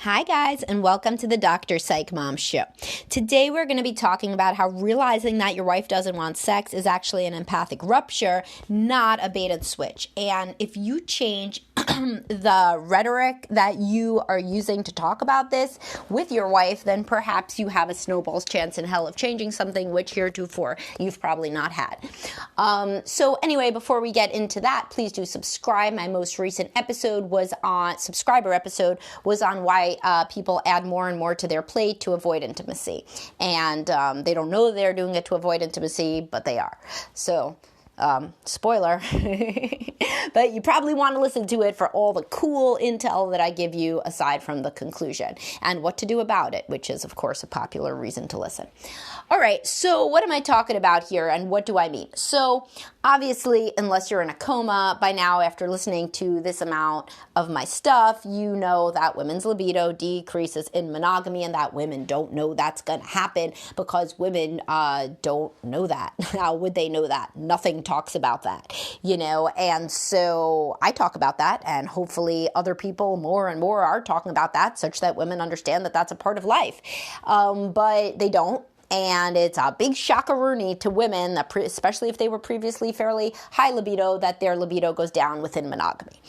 Hi guys, and welcome to the Dr. Psych Mom Show. Today we're going to be talking about how realizing that your wife doesn't want sex is actually an empathic rupture, not a bait and switch. And if you change the rhetoric that you are using to talk about this with your wife, then perhaps you have a snowball's chance in hell of changing something which heretofore you've probably not had. So anyway, before we get into that, please do subscribe. My most recent subscriber episode was on why people add more and more to their plate to avoid intimacy. And they don't know they're doing it to avoid intimacy, but they are. So spoiler, but you probably want to listen to it for all the cool intel that I give you aside from the conclusion and what to do about it, which is, of course, a popular reason to listen. All right, so what am I talking about here and what do I mean? So obviously, unless you're in a coma by now after listening to this amount of my stuff, you know that women's libido decreases in monogamy and that women don't know that's going to happen because women don't know that. How would they know that? Nothing talks about that, and so I talk about that, and hopefully other people more and more are talking about that such that women understand that that's a part of life, but they don't. And it's a big shockaroonie to women, that especially if they were previously fairly high libido, that their libido goes down within monogamy.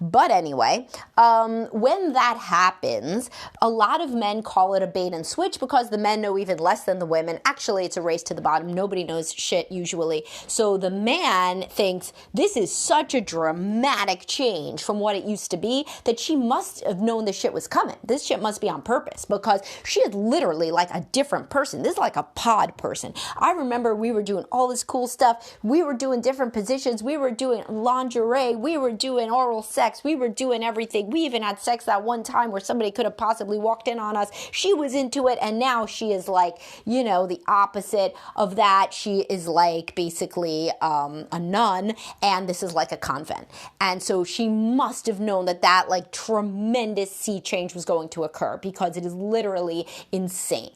But anyway, when that happens, a lot of men call it a bait and switch because the men know even less than the women. Actually, it's a race to the bottom. Nobody knows shit usually. So the man thinks this is such a dramatic change from what it used to be that she must have known this shit was coming. This shit must be on purpose because she is literally like a different person. This is like a pod person. I remember we were doing all this cool stuff. We were doing different positions. We were doing lingerie. We were doing oral sex. We were doing everything. We even had sex that one time where somebody could have possibly walked in on us. She was into it, and now she is like, the opposite of that. She is like basically a nun, and this is like a convent. And so she must have known that like tremendous sea change was going to occur because it is literally insane.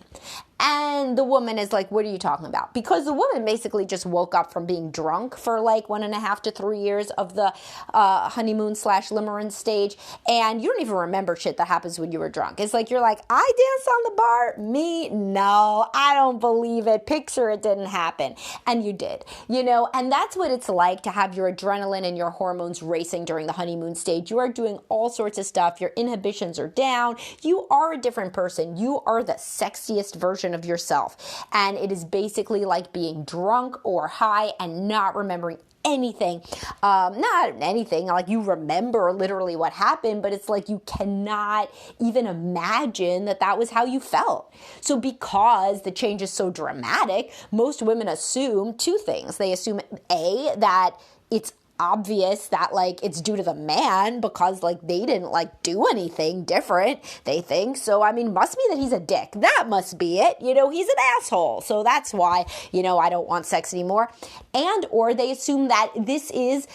And the woman is like, what are you talking about? Because the woman basically just woke up from being drunk for like 1.5 to 3 years of the honeymoon/limerence stage. And you don't even remember shit that happens when you were drunk. It's like, you're like, I danced on the bar? Me? No, I don't believe it. Picture it didn't happen. And you did, and that's what it's like to have your adrenaline and your hormones racing during the honeymoon stage. You are doing all sorts of stuff. Your inhibitions are down. You are a different person. You are the sexiest version of yourself, and it is basically like being drunk or high and not remembering anything. Not anything, like you remember literally what happened, but it's like you cannot even imagine that was how you felt. So because the change is so dramatic, most women assume two things. They assume A, that it's obvious that like it's due to the man because like they didn't like do anything different, they think. So must be that he's a dick. That must be it. He's an asshole. So that's why, I don't want sex anymore. And or they assume that this is,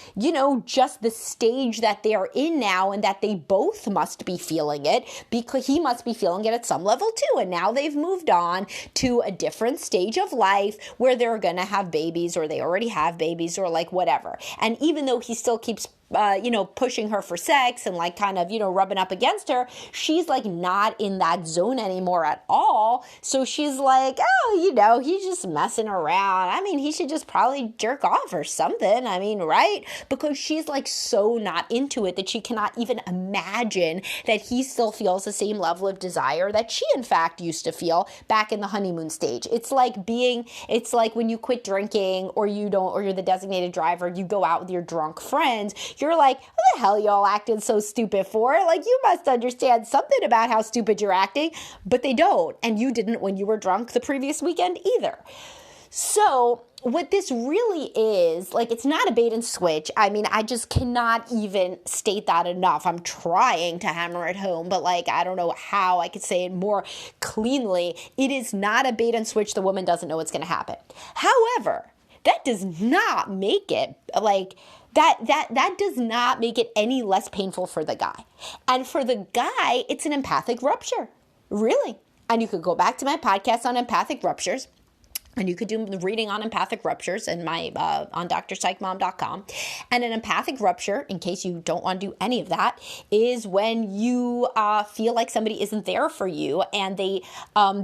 just the stage that they're in now and that they both must be feeling it because he must be feeling it at some level too. And now they've moved on to a different stage of life where they're going to have babies or they already have babies or like whatever. And even though he still keeps pushing her for sex and like kind of, rubbing up against her, she's like not in that zone anymore at all. So she's like, oh, he's just messing around. He should just probably jerk off or something. Right? Because she's like so not into it that she cannot even imagine that he still feels the same level of desire that she in fact used to feel back in the honeymoon stage. It's like when you quit drinking or you're the designated driver, you go out with your drunk friends. You're like, what the hell y'all acting so stupid for? Like, you must understand something about how stupid you're acting, but they don't. And you didn't when you were drunk the previous weekend either. So what this really is, like, it's not a bait and switch. I just cannot even state that enough. I'm trying to hammer it home, but like, I don't know how I could say it more cleanly. It is not a bait and switch. The woman doesn't know what's going to happen. However, that does not make it like that does not make it any less painful for the guy. And for the guy, it's an empathic rupture. Really. And you could go back to my podcast on empathic ruptures And you could do the reading on empathic ruptures and my on drpsychmom.com. And an empathic rupture, in case you don't want to do any of that, is when you feel like somebody isn't there for you and they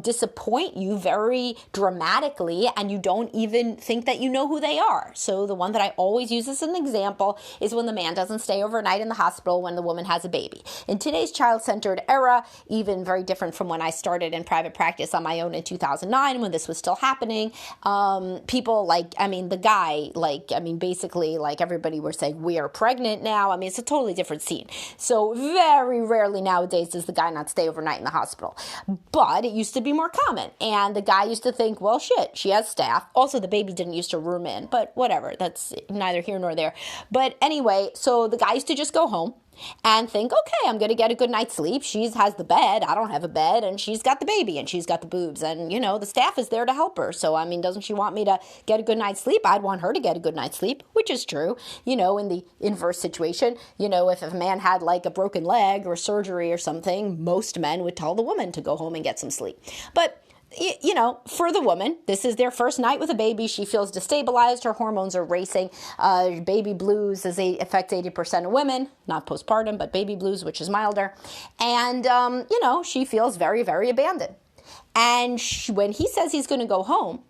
disappoint you very dramatically and you don't even think that you know who they are. So the one that I always use as an example is when the man doesn't stay overnight in the hospital when the woman has a baby. In today's child-centered era, even very different from when I started in private practice on my own in 2009 when this was still happening, people basically everybody were saying, we are pregnant now. It's a totally different scene. So very rarely nowadays does the guy not stay overnight in the hospital. But it used to be more common. And the guy used to think, well, shit, she has staff. Also, the baby didn't used to room in, but whatever. That's neither here nor there. But anyway, so the guy used to just go home and think, okay, I'm going to get a good night's sleep. She has the bed. I don't have a bed. And she's got the baby and she's got the boobs. And, the staff is there to help her. So, doesn't she want me to get a good night's sleep? I'd want her to get a good night's sleep, which is true. In the inverse situation, if a man had like a broken leg or surgery or something, most men would tell the woman to go home and get some sleep. But for the woman, this is their first night with a baby. She feels destabilized. Her hormones are racing. Baby blues affects 80% of women, not postpartum, but baby blues, which is milder. And, she feels very, very abandoned. And when he says he's going to go home,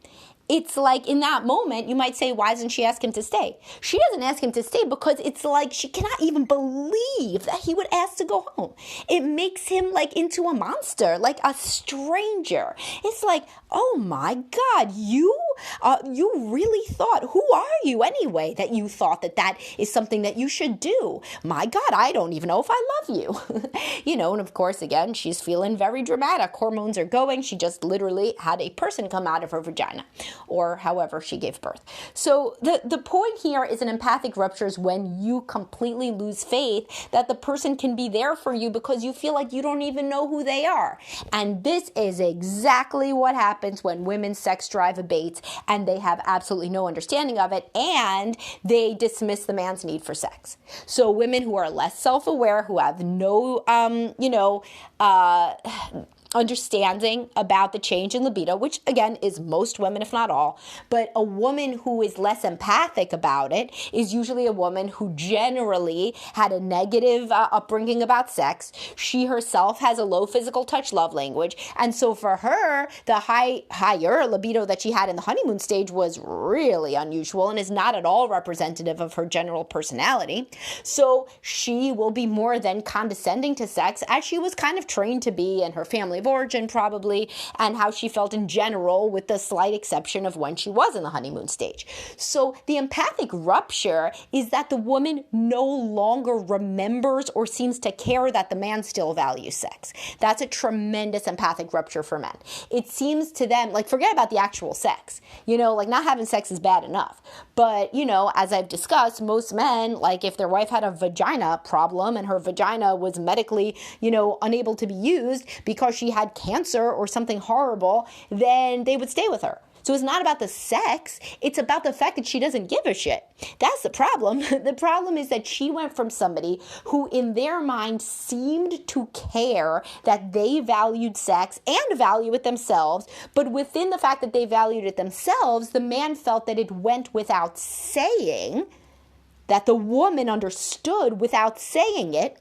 it's like in that moment, you might say, why doesn't she ask him to stay? She doesn't ask him to stay because it's like she cannot even believe that he would ask to go home. It makes him like into a monster, like a stranger. It's like, oh my God, you really thought, who are you anyway, that you thought that is something that you should do? My God, I don't even know if I love you. And of course, again, she's feeling very dramatic. Hormones are going. She just literally had a person come out of her vagina, or however she gave birth. So the point here is an empathic rupture is when you completely lose faith that the person can be there for you because you feel like you don't even know who they are. And this is exactly what happens when women's sex drive abates and they have absolutely no understanding of it and they dismiss the man's need for sex. So women who are less self-aware, who have no, understanding about the change in libido, which again is most women, if not all, but a woman who is less empathic about it is usually a woman who generally had a negative upbringing about sex. She herself has a low physical touch love language. And so for her, the higher libido that she had in the honeymoon stage was really unusual and is not at all representative of her general personality. So she will be more than condescending to sex as she was kind of trained to be in her family of origin probably, and how she felt in general with the slight exception of when she was in the honeymoon stage. So the empathic rupture is that the woman no longer remembers or seems to care that the man still values sex. That's a tremendous empathic rupture for men. It seems to them, forget about the actual sex, not having sex is bad enough. But, as I've discussed, most men, if their wife had a vagina problem and her vagina was medically, unable to be used because she had cancer or something horrible, then they would stay with her. So it's not about the sex. It's about the fact that she doesn't give a shit. That's the problem. The problem is that she went from somebody who in their mind seemed to care that they valued sex and value it themselves. But within the fact that they valued it themselves, the man felt that it went without saying, that the woman understood without saying it,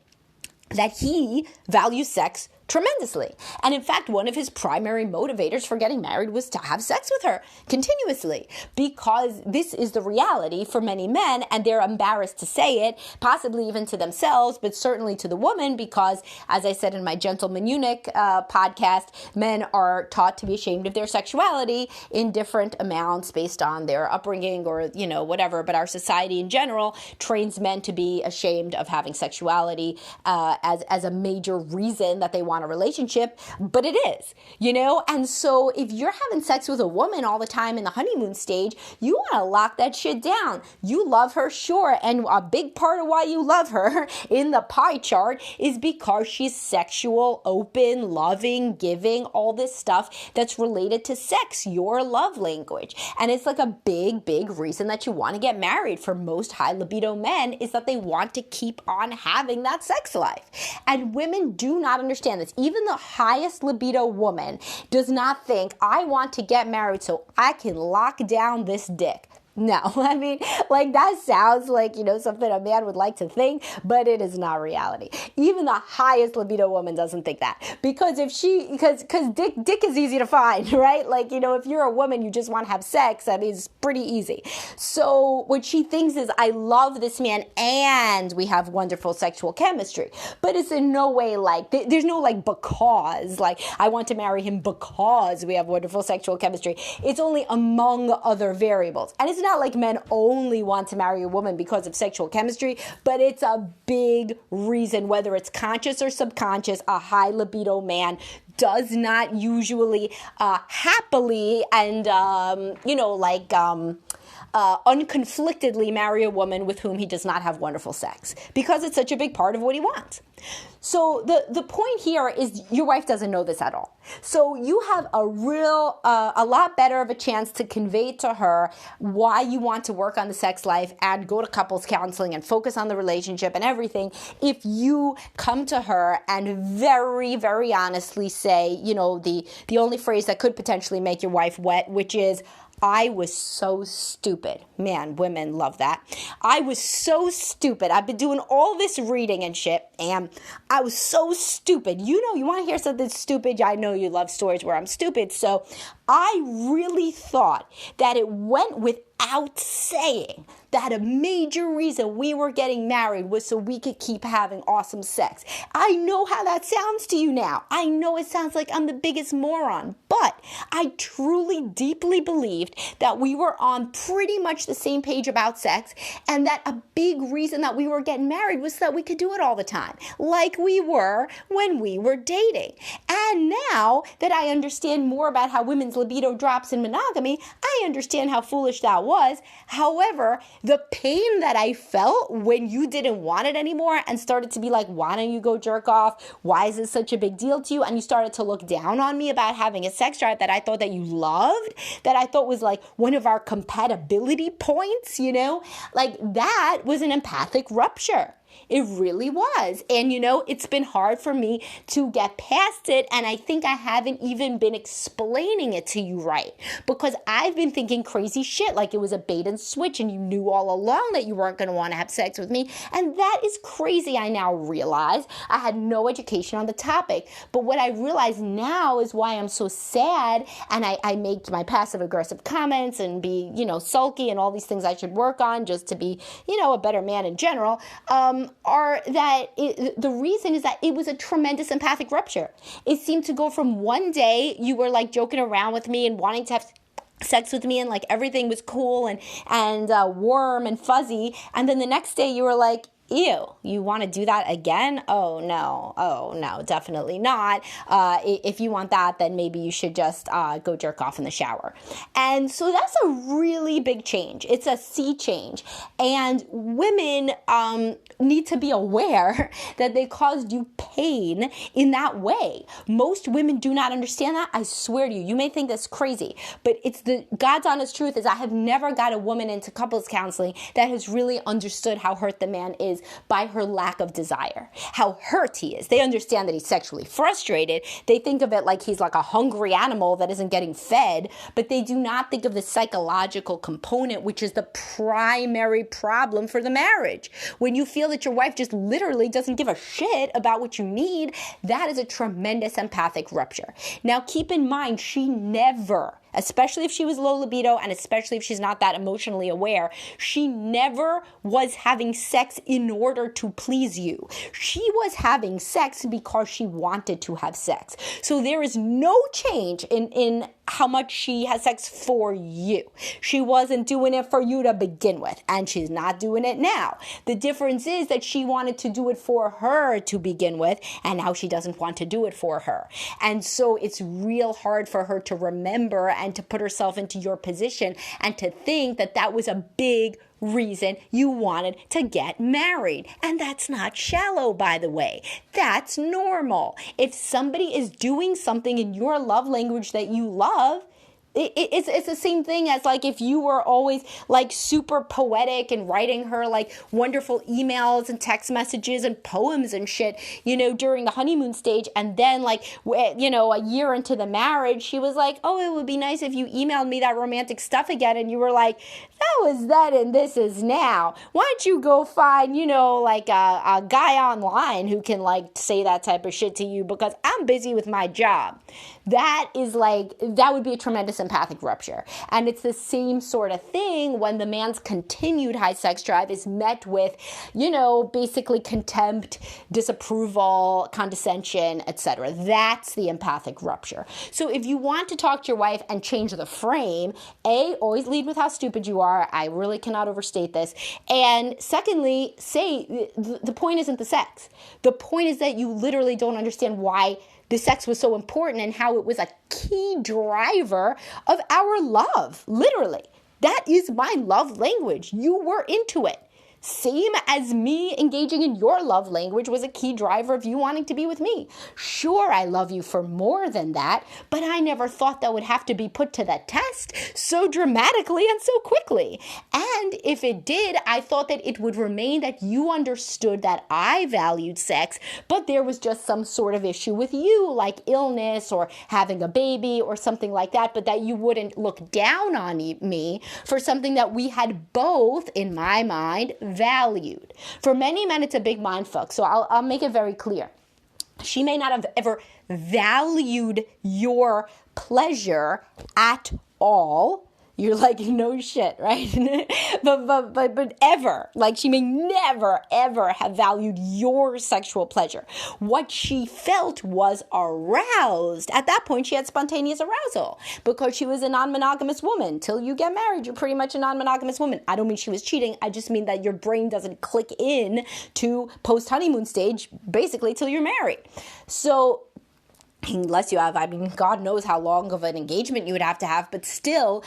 that he values sex tremendously. And in fact, one of his primary motivators for getting married was to have sex with her continuously, because this is the reality for many men, and they're embarrassed to say it, possibly even to themselves, but certainly to the woman, because as I said in my Gentleman Eunuch podcast, men are taught to be ashamed of their sexuality in different amounts based on their upbringing or, whatever. But our society in general trains men to be ashamed of having sexuality as a major reason that they want a relationship, but it is, and so if you're having sex with a woman all the time in the honeymoon stage, you want to lock that shit down. You love her, sure, and a big part of why you love her in the pie chart is because she's sexual, open, loving, giving, all this stuff that's related to sex, your love language. And it's like a big, big reason that you want to get married for most high libido men is that they want to keep on having that sex life. And women do not understand this. this. Even the highest libido woman does not think, I want to get married so I can lock down this dick. No, I mean, like that sounds like, something a man would like to think, but it is not reality. Even the highest libido woman doesn't think that, because because dick is easy to find, right? Like, if you're a woman, you just want to have sex. I mean, it's pretty easy. So what she thinks is, I love this man and we have wonderful sexual chemistry, but it's in no way like, there's no like because, like I want to marry him because we have wonderful sexual chemistry. It's only among other variables. And it's not like men only want to marry a woman because of sexual chemistry, but it's a big reason, whether it's conscious or subconscious. A high libido man does not usually happily and, unconflictedly marry a woman with whom he does not have wonderful sex, because it's such a big part of what he wants. So the point here is your wife doesn't know this at all. So you have a lot better of a chance to convey to her why you want to work on the sex life and go to couples counseling and focus on the relationship and everything if you come to her and very, very honestly say, the only phrase that could potentially make your wife wet, which is, I was so stupid. Man, women love that. I was so stupid. I've been doing all this reading and shit, and I was so stupid. You want to hear something stupid? I know you love stories where I'm stupid. So I really thought that it went without saying that a major reason we were getting married was so we could keep having awesome sex. I know how that sounds to you now. I know it sounds like I'm the biggest moron, but I truly, deeply believed that we were on pretty much the same page about sex, and that a big reason that we were getting married was so that we could do it all the time, like we were when we were dating. And now that I understand more about how women's libido drops in monogamy, I understand how foolish that was. However, the pain that I felt when you didn't want it anymore and started to be like, why don't you go jerk off? Why is this such a big deal to you? And you started to look down on me about having a sex drive that I thought that you loved, that I thought was like one of our compatibility points, like that was an empathic rupture. It really was. And, it's been hard for me to get past it. And I think I haven't even been explaining it to you right, because I've been thinking crazy shit like it was a bait and switch and you knew all along that you weren't going to want to have sex with me. And that is crazy. I now realize I had no education on the topic. But what I realize now is why I'm so sad. And I make my passive aggressive comments and be, sulky and all these things I should work on just to be, a better man in general. The reason is that it was a tremendous empathic rupture. It seemed to go from one day you were like joking around with me and wanting to have sex with me and like everything was cool and warm and fuzzy, and then the next day you were like, ew, you want to do that again? Oh no, definitely not. If you want that, then maybe you should just go jerk off in the shower. And so that's a really big change. It's a sea change. And women need to be aware that they caused you pain in that way. Most women do not understand that. I swear to you, you may think that's crazy, but it's the God's honest truth is I have never got a woman into couples counseling that has really understood how hurt the man is by her lack of desire, how hurt he is. They understand that he's sexually frustrated. They think of it like he's like a hungry animal that isn't getting fed, but they do not think of the psychological component, which is the primary problem for the marriage. When you feel that your wife just literally doesn't give a shit about what you need, that is a tremendous empathic rupture. Now, keep in mind, she never, especially if she was low libido and especially if she's not that emotionally aware, she never was having sex in order to please you. She was having sex because she wanted to have sex. So there is no change in how much she has sex for you. She wasn't doing it for you to begin with, and she's not doing it now. The difference is that she wanted to do it for her to begin with, and now she doesn't want to do it for her. And so it's real hard for her to remember and to put herself into your position and to think that that was a big reason you wanted to get married. And that's not shallow, by the way. That's normal. If somebody is doing something in your love language that you love, it's the same thing as like if you were always like super poetic and writing her like wonderful emails and text messages and poems and shit, during the honeymoon stage. And then like, a year into the marriage, she was like, oh, it would be nice if you emailed me that romantic stuff again. And you were like, that was then and this is now. Why don't you go find, like a guy online who can like say that type of shit to you because I'm busy with my job. That would be a tremendous empathic rupture. And it's the same sort of thing when the man's continued high sex drive is met with, basically contempt, disapproval, condescension, etc. That's the empathic rupture. So if you want to talk to your wife and change the frame, always lead with how stupid you are. I really cannot overstate this. And secondly, say the point isn't the sex. The point is that you literally don't understand why the sex was so important and how it was a key driver of our love. Literally. That is my love language. You were into it. Same as me engaging in your love language was a key driver of you wanting to be with me. Sure, I love you for more than that, but I never thought that would have to be put to the test so dramatically and so quickly. And if it did, I thought that it would remain that you understood that I valued sex, but there was just some sort of issue with you, like illness or having a baby or something like that, but that you wouldn't look down on me for something that we had both, in my mind, valued. For many men, it's a big mindfuck. So I'll make it very clear. She may not have ever valued your pleasure at all. You're like, no shit, right? but ever, like she may never, ever have valued your sexual pleasure. What she felt was aroused. At that point, she had spontaneous arousal because she was a non-monogamous woman. Till you get married, you're pretty much a non-monogamous woman. I don't mean she was cheating. I just mean that your brain doesn't click in to post-honeymoon stage, basically, till you're married. So unless you have, God knows how long of an engagement you would have to have, but still,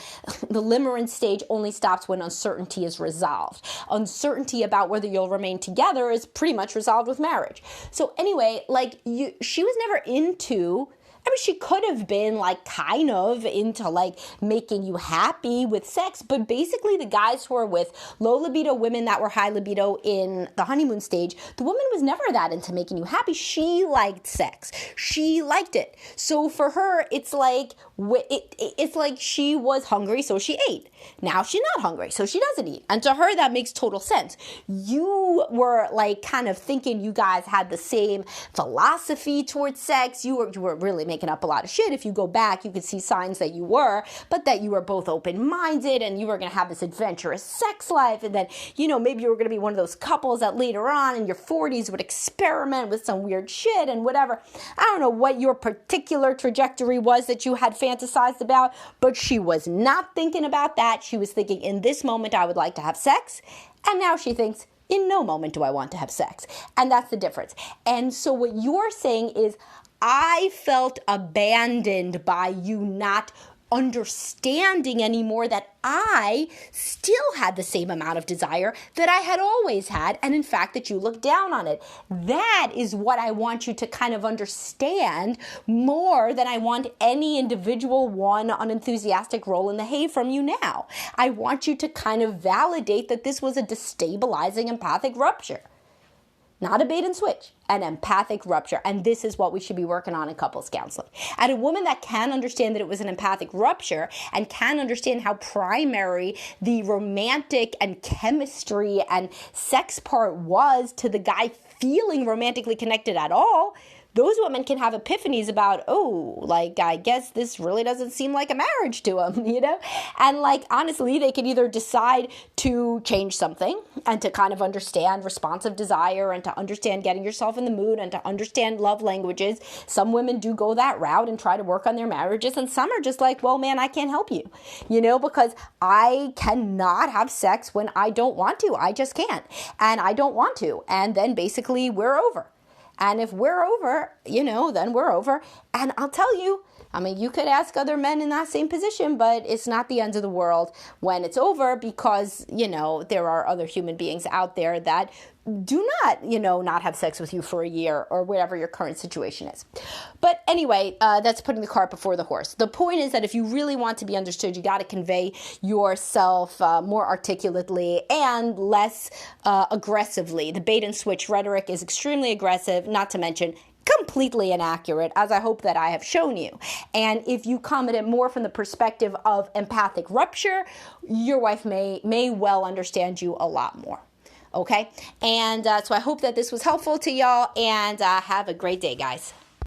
the limerence stage only stops when uncertainty is resolved. Uncertainty about whether you'll remain together is pretty much resolved with marriage. So anyway, she was never into... she could have been kind of into making you happy with sex, but basically the guys who are with low libido women that were high libido in the honeymoon stage, the woman was never that into making you happy. She liked sex. She liked it. So for her, it's like she was hungry, so she ate. Now she's not hungry, so she doesn't eat. And to her, that makes total sense. You were kind of thinking you guys had the same philosophy towards sex. You were really making up a lot of shit. If you go back, you could see signs that you were, but that you were both open-minded and you were going to have this adventurous sex life. And then, maybe you were going to be one of those couples that later on in your 40s would experiment with some weird shit and whatever. I don't know what your particular trajectory was that you had fantasized about, but she was not thinking about that. She was thinking, in this moment, I would like to have sex. And now she thinks, in no moment do I want to have sex. And that's the difference. And so what you're saying is, I felt abandoned by you not understanding anymore that I still had the same amount of desire that I had always had, and in fact that you look down on it. That is what I want you to kind of understand more than I want any individual one unenthusiastic roll in the hay from you now. I want you to kind of validate that this was a destabilizing empathic rupture. Not a bait and switch, an empathic rupture. And this is what we should be working on in couples counseling. And a woman that can understand that it was an empathic rupture and can understand how primary the romantic and chemistry and sex part was to the guy feeling romantically connected at all, those women can have epiphanies about, I guess this really doesn't seem like a marriage to them, And honestly, they could either decide to change something and to kind of understand responsive desire and to understand getting yourself in the mood and to understand love languages. Some women do go that route and try to work on their marriages, and some are just like, well, man, I can't help you, because I cannot have sex when I don't want to. I just can't. And I don't want to. And then basically we're over. And if we're over, then we're over. And I'll tell you, you could ask other men in that same position, but it's not the end of the world when it's over, because, there are other human beings out there that do not, not have sex with you for a year or whatever your current situation is. But anyway, that's putting the cart before the horse. The point is that if you really want to be understood, you got to convey yourself more articulately and less aggressively. The bait and switch rhetoric is extremely aggressive, not to mention completely inaccurate, as I hope that I have shown you. And if you come at it more from the perspective of empathic rupture, your wife may well understand you a lot more. Okay? And so I hope that this was helpful to y'all, and have a great day, guys.